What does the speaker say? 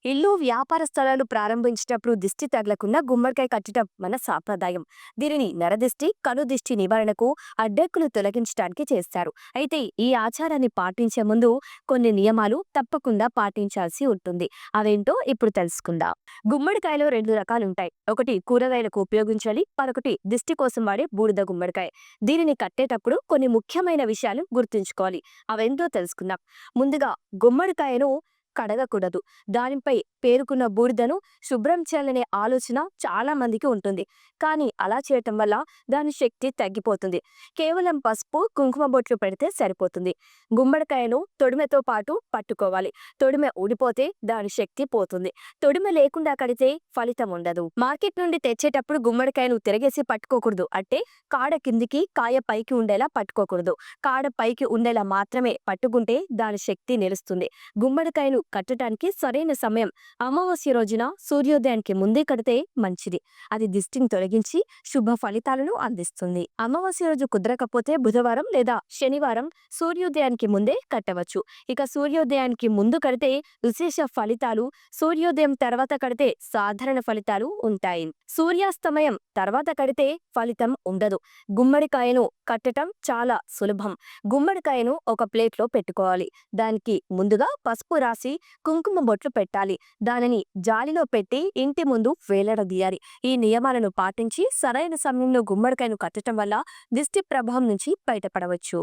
ఇల్లు, వ్యాపార స్థలాలు ప్రారంభించేటప్పుడు దిష్టి తగలకుండా గుమ్మడికాయ కట్టడం మన సాంప్రదాయం. దీనిని నరదిష్టి, కనుదిష్టి నివారణకు, అడ్డంకులు తొలగించడానికి చేస్తారు. అయితే ఈ ఆచారాన్ని పాటించే ముందు కొన్ని నియమాలు తప్పకుండా పాటించాల్సి ఉంటుంది. అవేంటో ఇప్పుడు తెలుసుకుందాం. గుమ్మడికాయలో రెండు రకాలుంటాయి. ఒకటి కూరగాయలకు ఉపయోగించాలి, మరొకటి దిష్టి కోసం వాడే బూడిద గుమ్మడికాయ. దీనిని కట్టేటప్పుడు కొన్ని ముఖ్యమైన విషయాలు గుర్తుంచుకోవాలి. అవేంటో తెలుసుకుందాం. ముందుగా గుమ్మడికాయను కడగకూడదు. దానిపై పేరుకున్న బూడిదను శుభ్రం చేయాలనే ఆలోచన చాలా మందికి ఉంటుంది. కానీ అలా చేయటం వల్ల దాని శక్తి తగ్గిపోతుంది. కేవలం పసుపు, కుంకుమ బొట్లు పెడితే సరిపోతుంది. గుమ్మడికాయను తొడిమెతో పాటు పట్టుకోవాలి. తొడిమె ఊడిపోతే దాని శక్తి పోతుంది. తొడిమె లేకుండా కడితే ఫలితం ఉండదు. మార్కెట్ నుండి తెచ్చేటప్పుడు గుమ్మడికాయను తిరగేసి పట్టుకోకూడదు. అంటే కాడ కిందికి, కాయ పైకి ఉండేలా పట్టుకోకూడదు. కాడ పైకి ఉండేలా మాత్రమే పట్టుకుంటే దాని శక్తి నిలుస్తుంది. గుమ్మడికాయను కట్టడానికి సరైన సమయం అమావాస్య రోజున సూర్యోదయానికి ముందే కడితే మంచిది. అది దిష్టిని తొలగించి శుభ ఫలితాలను అందిస్తుంది. అమావాస్య రోజు కుదరకపోతే బుధవారం లేదా శనివారం సూర్యోదయానికి ముందే కట్టవచ్చు. ఇక సూర్యోదయానికి ముందు కడితే విశేష ఫలితాలు, సూర్యోదయం తర్వాత కడితే సాధారణ ఫలితాలు ఉంటాయి. సూర్యాస్తమయం తర్వాత కడితే ఫలితం ఉండదు. గుమ్మడికాయను కట్టటం చాలా సులభం. గుమ్మడికాయను ఒక ప్లేట్లో పెట్టుకోవాలి. దానికి ముందుగా పసుపు రాసి కుంకుమ బొట్లు పెట్టాలి. దానిని జాలిలో పెట్టి ఇంటి ముందు వేలాడదీయాలి. ఈ నియమాలను పాటించి సరైన సమయంలో గుమ్మడికాయను కట్టడం వల్ల దిష్టి ప్రభావం నుంచి బయటపడవచ్చు.